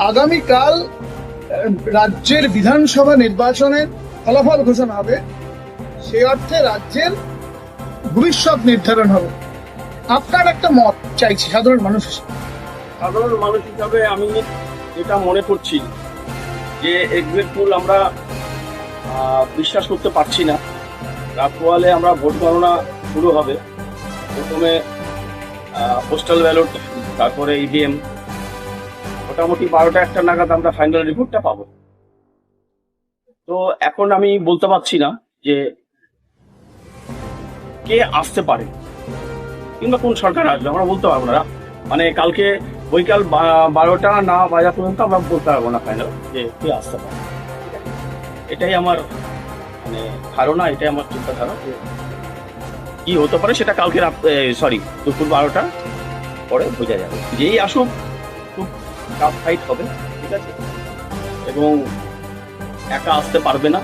আগামীকাল রাজ্যের বিধানসভা নির্বাচনের ফলাফল ঘোষণা হবে, সে অর্থে রাজ্যের ভবিষ্যৎ নির্ধারণ হবে। আপনার একটা মত চাইছি সাধারণ মানুষ হিসেবে। সাধারণ মানুষ হিসাবে আমি যেটা মনে করছি যে এক্সিট পোল আমরা বিশ্বাস করতে পারছি না। রাত পোয়ালে আমরা ভোট গণনা শুরু হবে, প্রথমে পোস্টাল ব্যালট, তারপরে ইভিএম। মোটামুটি 12টা-1টা নাগাদ আমরা ফাইনাল রিপোর্টটা পাবো। তো এখন আমি বলতে পারছি না যে কে আসতে পারে কিংবা কোন সরকার আসবে, আমরা বলতে পারবো না। মানে কালকে বৈকাল 12টা না বাজা পর্যন্ত আমরা বলতে পারবো না ফাইনাল যে কে আসতে পারে। এটাই আমার মানে ধারণা, এটাই আমার চিন্তাধারা যে কি হতে পারে সেটা কালকে দুপুর 12টা পরে বোঝা যাবে। যেই আসুক খুব টাফ ফাইট হবে, ঠিক আছে, এবং একা আসতে পারবে না।